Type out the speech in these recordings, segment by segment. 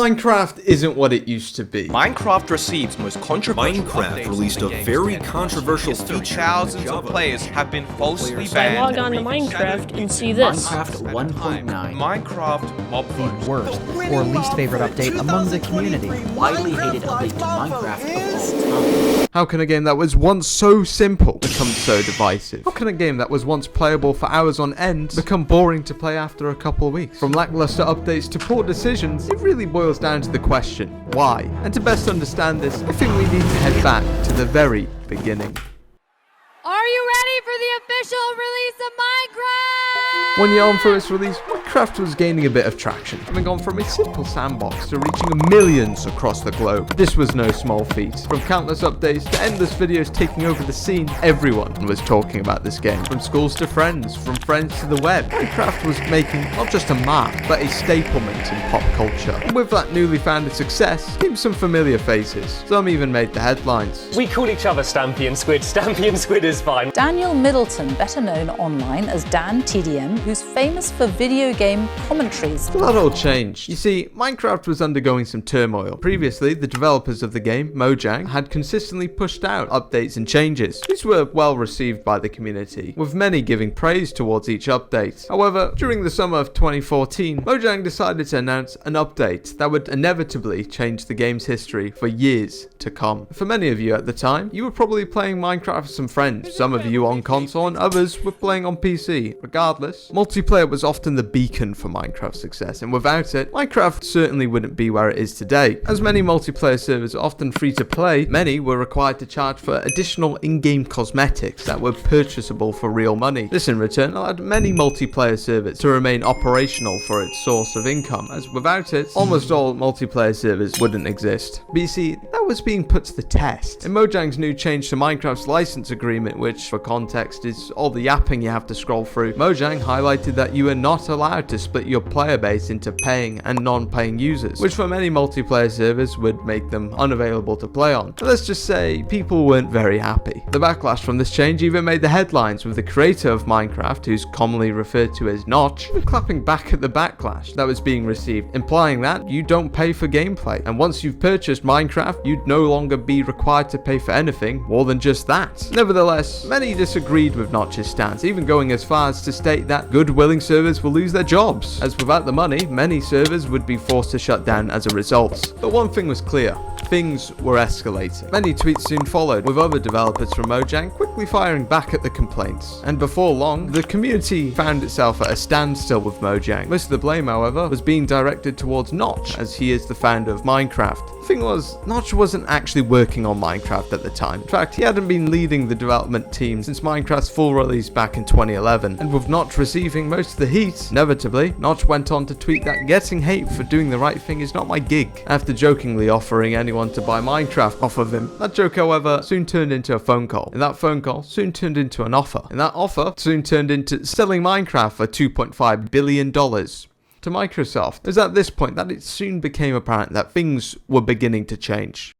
Minecraft isn't what it used to be. Minecraft receives most controversial Minecraft released a very controversial feature. Thousands of players have been falsely So I banned. log on to Minecraft and see this. Minecraft 1.9. Minecraft mob The worst or least favorite update among the community. Widely hated update to Minecraft of all time. How can a game that was once so simple become so divisive? How can a game that was once playable for hours on end become boring to play after a couple of weeks? From lackluster updates to poor decisions, it really boils down to the question, why? And to best understand this, I think we need to head back to the very beginning. Are you ready for the official release of Minecraft? 1 year on for its release, Minecraft was gaining a bit of traction, having gone from a simple sandbox to reaching millions across the globe. This was no small feat. From countless updates to endless videos taking over the scene, everyone was talking about this game. From schools to friends, from friends to the web, Minecraft was making not just a mark, but a staplement in pop culture. And with that newly founded success, came some familiar faces. Some even made the headlines. We call each other Stampy and Squid. Stampy and Squid is fine. Daniel Middleton, better known online as Dan TDM, who's famous for video game commentaries. But that all changed. You see, Minecraft was undergoing some turmoil. Previously, the developers of the game, Mojang, had consistently pushed out updates and changes. These were well received by the community, with many giving praise towards each update. However, during the summer of 2014, Mojang decided to announce an update that would inevitably change the game's history for years to come. For many of you at the time, you were probably playing Minecraft with some friends, some of you on console and others were playing on PC. Regardless, multiplayer was often the beacon for Minecraft's success, and without it, Minecraft certainly wouldn't be where it is today. As many multiplayer servers are often free to play, many were required to charge for additional in-game cosmetics that were purchasable for real money. This in return allowed many multiplayer servers to remain operational for its source of income, as without it, almost all multiplayer servers wouldn't exist. But you see, that was being put to the test. In Mojang's new change to Minecraft's license agreement, which for context is all the yapping you have to scroll through, Mojang highlighted that you are not allowed to split your player base into paying and non-paying users, which for many multiplayer servers would make them unavailable to play on. But let's just say people weren't very happy. The backlash from this change even made the headlines, with the creator of Minecraft, who's commonly referred to as Notch, even clapping back at the backlash that was being received, implying that you don't pay for gameplay, and once you've purchased Minecraft, you'd no longer be required to pay for anything more than just that. Nevertheless, many disagreed with Notch's stance, even going as far as to state that good willing servers will lose their jobs, as without the money, many servers would be forced to shut down as a result. But one thing was clear. Things were escalating. Many tweets soon followed, with other developers from Mojang quickly firing back at the complaints. And before long, the community found itself at a standstill with Mojang. Most of the blame, however, was being directed towards Notch, as he is the founder of Minecraft. The thing was, Notch wasn't actually working on Minecraft at the time. In fact, he hadn't been leading the development team since Minecraft's full release back in 2011. And with Notch receiving most of the heat, inevitably, Notch went on to tweet that getting hate for doing the right thing is not my gig, after jokingly offering anyone to buy Minecraft off of him. That joke, however, soon turned into a phone call, and that phone call soon turned into an offer, and that offer soon turned into selling Minecraft for $2.5 billion to Microsoft. It was at this point that it soon became apparent that things were beginning to change.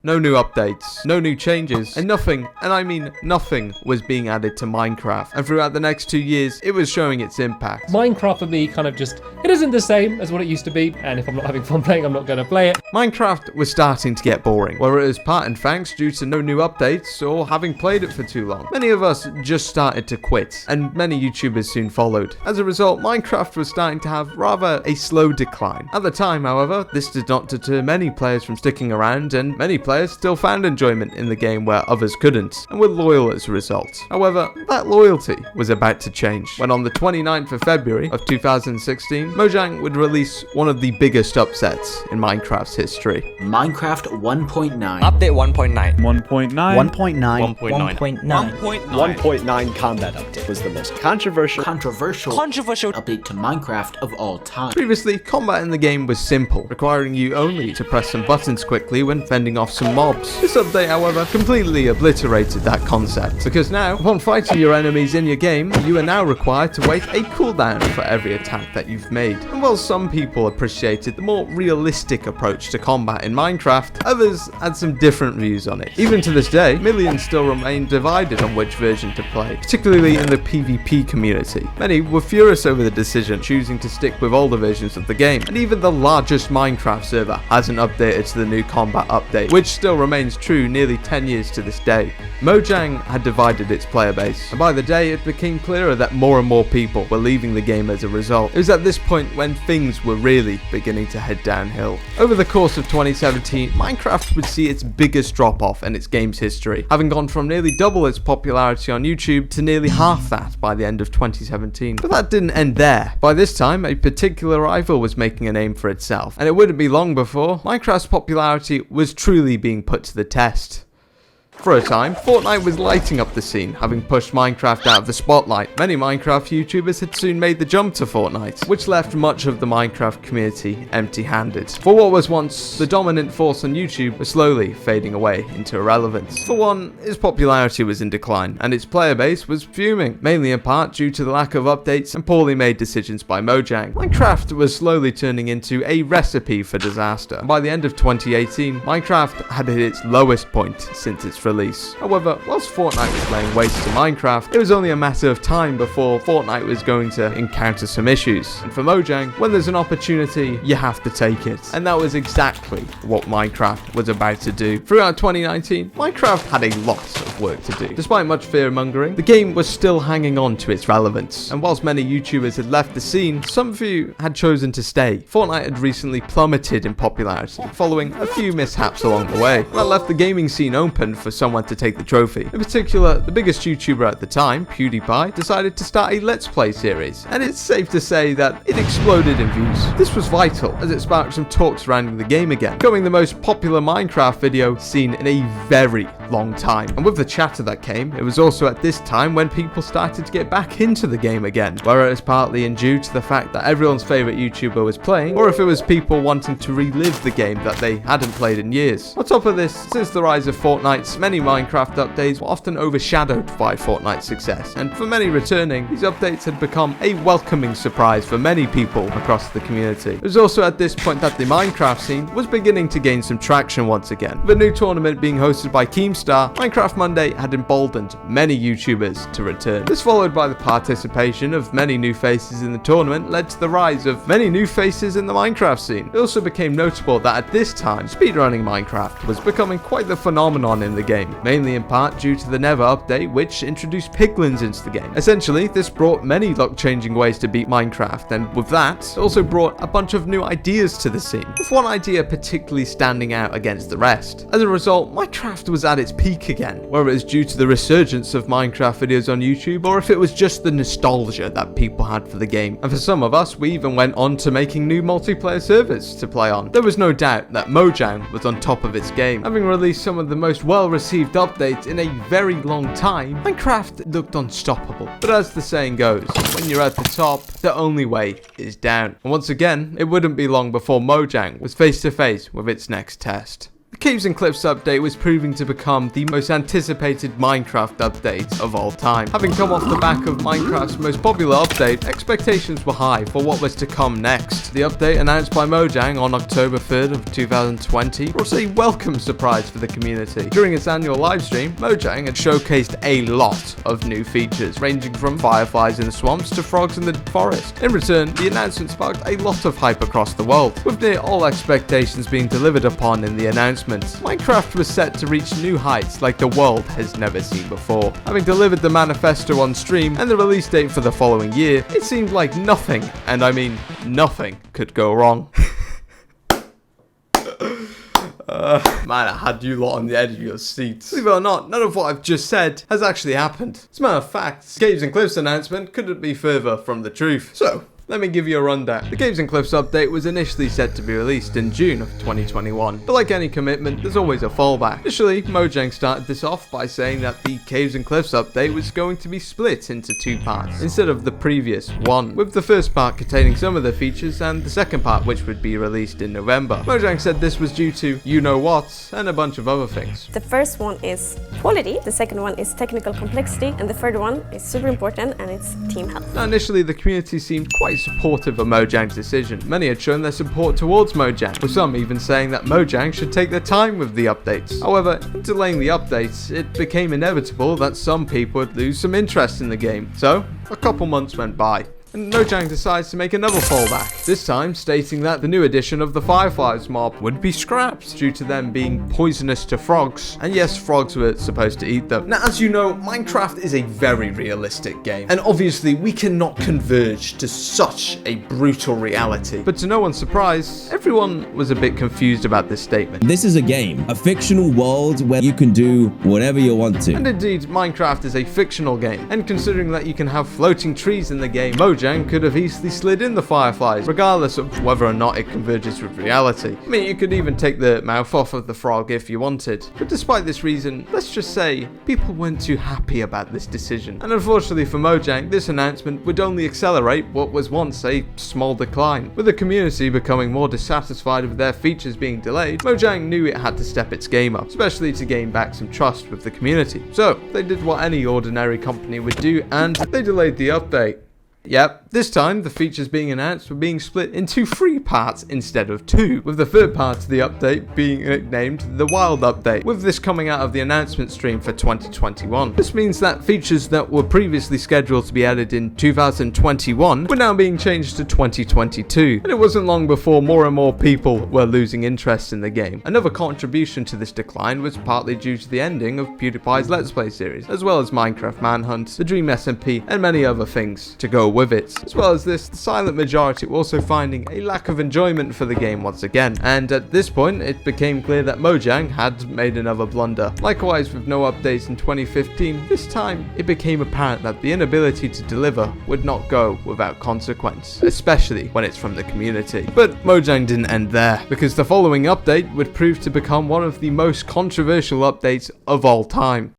No new updates, no new changes, and nothing, and I mean nothing, was being added to Minecraft. And throughout the next 2 years, it was showing its impact. Minecraft for me kind of just, it isn't the same as what it used to be, and if I'm not having fun playing, I'm not going to play it. Minecraft was starting to get boring, whether it was part and thanks due to no new updates or having played it for too long. Many of us just started to quit, and many YouTubers soon followed. As a result, Minecraft was starting to have rather a slow decline. At the time, however, this did not deter many players from sticking around, and many players still found enjoyment in the game where others couldn't, and were loyal as a result. However, that loyalty was about to change, when on the 29th of February of 2016, Mojang would release one of the biggest upsets in Minecraft's history. Minecraft 1.9. Update 1.9. 1.9. 1.9. 1.9. 1.9 combat update was the most controversial Update to Minecraft of all time. Previously, combat in the game was simple, requiring you only to press some buttons quickly when fending off some mobs. This update, however, completely obliterated that concept, because now, upon fighting your enemies in your game, you are now required to wait a cooldown for every attack that you've made. And while some people appreciated the more realistic approach to combat in Minecraft, others had some different views on it. Even to this day, millions still remain divided on which version to play, particularly in the PvP community. Many were furious over the decision, choosing to stick with older versions of the game, and even the largest Minecraft server hasn't updated to the new combat update, which still remains true nearly 10 years to this day. Mojang had divided its player base, and by the day it became clearer that more and more people were leaving the game as a result. It was at this point when things were really beginning to head downhill. Over the course of 2017, Minecraft would see its biggest drop off in its game's history, having gone from nearly double its popularity on YouTube to nearly half that by the end of 2017. But that didn't end there. By this time, a particular rival was making a name for itself, and it wouldn't be long before Minecraft's popularity was truly being put to the test. For a time, Fortnite was lighting up the scene, having pushed Minecraft out of the spotlight. Many Minecraft YouTubers had soon made the jump to Fortnite, which left much of the Minecraft community empty-handed. For what was once the dominant force on YouTube was slowly fading away into irrelevance. For one, its popularity was in decline, and its player base was fuming, mainly in part due to the lack of updates and poorly made decisions by Mojang. Minecraft was slowly turning into a recipe for disaster, and by the end of 2018, Minecraft had hit its lowest point since its release. However, whilst Fortnite was laying waste to Minecraft, it was only a matter of time before Fortnite was going to encounter some issues. And for Mojang, when there's an opportunity, you have to take it. And that was exactly what Minecraft was about to do. Throughout 2019, Minecraft had a lot of work to do. Despite much fear-mongering, the game was still hanging on to its relevance. And whilst many YouTubers had left the scene, some few had chosen to stay. Fortnite had recently plummeted in popularity, following a few mishaps along the way. That left the gaming scene open for someone to take the trophy. In particular, the biggest YouTuber at the time, PewDiePie, decided to start a Let's Play series, and it's safe to say that it exploded in views. This was vital, as it sparked some talk surrounding the game again, becoming the most popular Minecraft video seen in a very long time. And with the chatter that came, it was also at this time when people started to get back into the game again, whether it was partly in due to the fact that everyone's favourite YouTuber was playing, or if it was people wanting to relive the game that they hadn't played in years. On top of this, since the rise of Fortnite, many Minecraft updates were often overshadowed by Fortnite's success, and for many returning, these updates had become a welcoming surprise for many people across the community. It was also at this point that the Minecraft scene was beginning to gain some traction once again. With a new tournament being hosted by Keemstar, Minecraft Monday had emboldened many YouTubers to return. This, followed by the participation of many new faces in the tournament, led to the rise of many new faces in the Minecraft scene. It also became notable that at this time, speedrunning Minecraft was becoming quite the phenomenon in the game, mainly in part due to the Never update, which introduced piglins into the game. Essentially, this brought many luck-changing ways to beat Minecraft, and with that, it also brought a bunch of new ideas to the scene, with one idea particularly standing out against the rest. As a result, Minecraft was at its peak again, whether it was due to the resurgence of Minecraft videos on YouTube, or if it was just the nostalgia that people had for the game. And for some of us, we even went on to making new multiplayer servers to play on. There was no doubt that Mojang was on top of its game, having released some of the most well-received updates in a very long time. Minecraft looked unstoppable, but as the saying goes, when you're at the top, the only way is down. And once again, it wouldn't be long before Mojang was face to face with its next test. The Caves and Cliffs update was proving to become the most anticipated Minecraft update of all time. Having come off the back of Minecraft's most popular update, expectations were high for what was to come next. The update, announced by Mojang on October 3rd of 2020, was a welcome surprise for the community. During its annual livestream, Mojang had showcased a lot of new features, ranging from fireflies in the swamps to frogs in the forest. In return, the announcement sparked a lot of hype across the world, with near all expectations being delivered upon in the announcement. Minecraft was set to reach new heights like the world has never seen before. Having delivered the manifesto on stream and the release date for the following year, it seemed like nothing, and I mean nothing, could go wrong. Man, I had you lot on the edge of your seats. Believe it or not, none of what I've just said has actually happened. As a matter of fact, Caves and Cliffs announcement couldn't be further from the truth. So, Let me give you a rundown. The Caves and Cliffs update was initially set to be released in June of 2021, but like any commitment, there's always a fallback. Initially, Mojang started this off by saying that the Caves and Cliffs update was going to be split into 2 parts, instead of the previous one, with the first part containing some of the features and the second part which would be released in November. Mojang said this was due to you-know-what and a bunch of other things. The first one is quality, the second one is technical complexity, and the third one is super important, and it's team health. Now, initially, the community seemed quite supportive of Mojang's decision. Many had shown their support towards Mojang, with some even saying that Mojang should take their time with the updates. However, in delaying the updates, it became inevitable that some people would lose some interest in the game. So, a couple months went by, and Mojang decides to make another fallback, this time stating that the new edition of the Fireflies mob would be scrapped due to them being poisonous to frogs, and yes, frogs were supposed to eat them. Now, as you know, Minecraft is a very realistic game, and obviously we cannot converge to such a brutal reality. But to no one's surprise, everyone was a bit confused about this statement. This is a game, a fictional world where you can do whatever you want to. And indeed, Minecraft is a fictional game, and considering that you can have floating trees in the game, Mojang could have easily slid in the Fireflies, regardless of whether or not it converges with reality. I mean, you could even take the mouth off of the frog if you wanted. But despite this reason, let's just say, people weren't too happy about this decision. And unfortunately for Mojang, this announcement would only accelerate what was once a small decline. With the community becoming more dissatisfied with their features being delayed, Mojang knew it had to step its game up, especially to gain back some trust with the community. So, they did what any ordinary company would do, and they delayed the update. Yep, this time the features being announced were being split into 3 parts instead of 2, with the third part of the update being nicknamed the Wild Update, with this coming out of the announcement stream for 2021. This means that features that were previously scheduled to be added in 2021 were now being changed to 2022, and it wasn't long before more and more people were losing interest in the game. Another contribution to this decline was partly due to the ending of PewDiePie's Let's Play series, as well as Minecraft Manhunt, the Dream SMP, and many other things to go with it. As well as this, the silent majority were also finding a lack of enjoyment for the game once again, and at this point it became clear that Mojang had made another blunder. Likewise, with no updates in 2015, this time it became apparent that the inability to deliver would not go without consequence, especially when it's from the community. But Mojang didn't end there, because the following update would prove to become one of the most controversial updates of all time.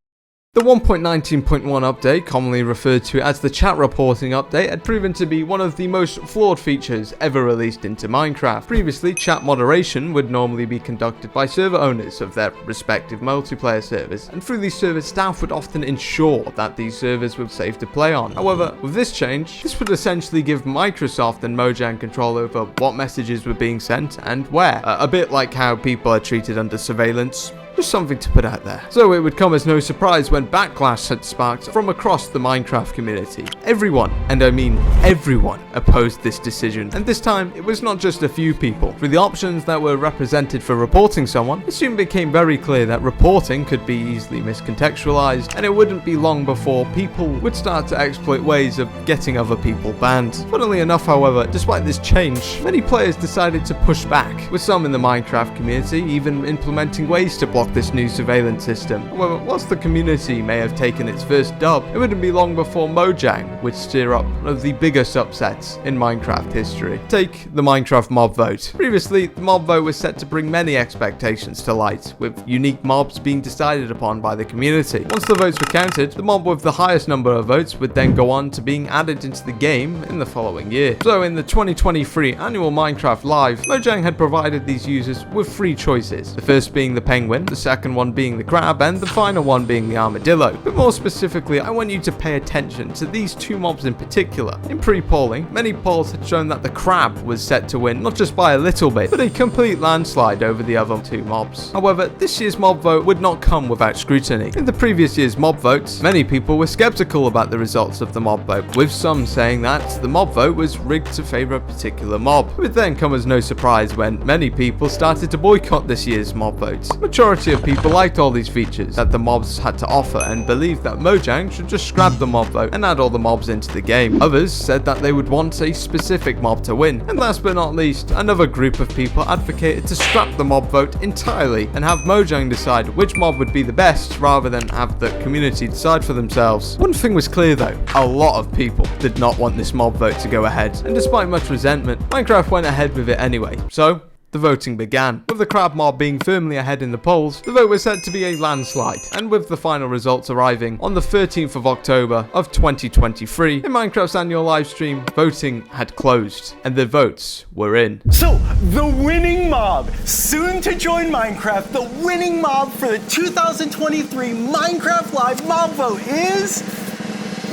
The 1.19.1 update, commonly referred to as the chat reporting update, had proven to be one of the most flawed features ever released into Minecraft. Previously, chat moderation would normally be conducted by server owners of their respective multiplayer servers, and through these servers, staff would often ensure that these servers were safe to play on. However, with this change, this would essentially give Microsoft and Mojang control over what messages were being sent and where, a bit like how people are treated under surveillance. Just something to put out there. So it would come as no surprise when backlash had sparked from across the Minecraft community. Everyone, and I mean everyone, opposed this decision. And this time, it was not just a few people. Through the options that were represented for reporting someone, it soon became very clear that reporting could be easily miscontextualized, and it wouldn't be long before people would start to exploit ways of getting other people banned. Funnily enough, however, despite this change, many players decided to push back, with some in the Minecraft community even implementing ways to block this new surveillance system. However, whilst the community may have taken its first dub, it wouldn't be long before Mojang would stir up one of the biggest upsets in Minecraft history. Take the Minecraft mob vote. Previously, the mob vote was set to bring many expectations to light, with unique mobs being decided upon by the community. Once the votes were counted, the mob with the highest number of votes would then go on to being added into the game in the following year. So in the 2023 annual Minecraft Live, Mojang had provided these users with 3 choices, the first being the penguin, the second one being the crab, and the final one being the armadillo. But more specifically, I want you to pay attention to these 2 mobs in particular. In pre-polling, many polls had shown that the crab was set to win, not just by a little bit, but a complete landslide over the other 2 mobs. However, this year's mob vote would not come without scrutiny. In the previous year's mob votes, many people were skeptical about the results of the mob vote, with some saying that the mob vote was rigged to favour a particular mob. It would then come as no surprise when many people started to boycott this year's mob vote. Majority majority of people liked all these features that the mobs had to offer and believed that Mojang should just scrap the mob vote and add all the mobs into the game. Others said that they would want a specific mob to win. And last but not least, another group of people advocated to scrap the mob vote entirely and have Mojang decide which mob would be the best rather than have the community decide for themselves. One thing was clear though, a lot of people did not want this mob vote to go ahead, and despite much resentment, Minecraft went ahead with it anyway. So the voting began. With the crab mob being firmly ahead in the polls, the vote was set to be a landslide, and with the final results arriving on the 13th of October of 2023, in Minecraft's annual livestream, voting had closed, and the votes were in. So, the winning mob, soon to join Minecraft, the winning mob for the 2023 Minecraft Live mob vote is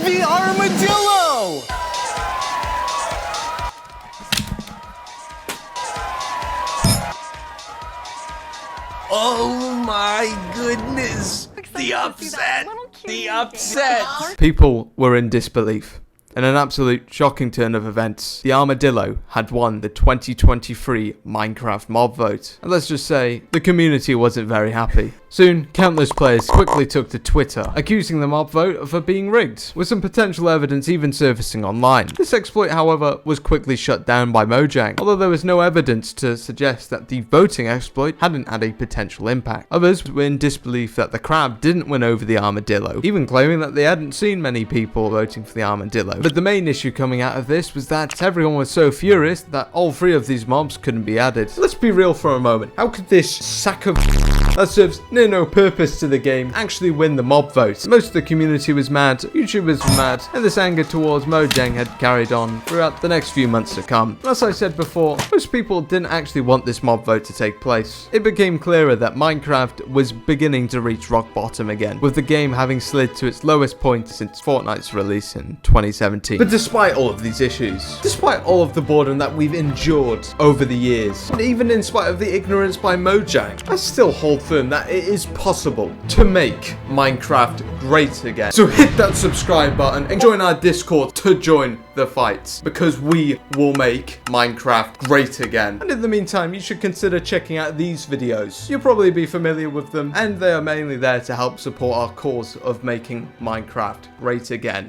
the Armadillo! Oh my goodness! The upset! The upset! People were in disbelief. In an absolute shocking turn of events, the Armadillo had won the 2023 Minecraft mob vote. And let's just say, the community wasn't very happy. Soon, countless players quickly took to Twitter, accusing the mob vote of being rigged, with some potential evidence even surfacing online. This exploit, however, was quickly shut down by Mojang, although there was no evidence to suggest that the voting exploit hadn't had a potential impact. Others were in disbelief that the crab didn't win over the Armadillo, even claiming that they hadn't seen many people voting for the Armadillo. But the main issue coming out of this was that everyone was so furious that all three of these mobs couldn't be added. Let's be real for a moment. How could this sack of that serves near no purpose to the game actually win the mob vote? Most of the community was mad, YouTubers were mad, and this anger towards Mojang had carried on throughout the next few months to come. As I said before, most people didn't actually want this mob vote to take place. It became clearer that Minecraft was beginning to reach rock bottom again, with the game having slid to its lowest point since Fortnite's release in 2017. But despite all of these issues, despite all of the boredom that we've endured over the years, and even in spite of the ignorance by Mojang, I still hold firm that it is possible to make Minecraft great again. So hit that subscribe button and join our Discord to join the fight, because we will make Minecraft great again. And in the meantime, you should consider checking out these videos. You'll probably be familiar with them, and they are mainly there to help support our cause of making Minecraft great again.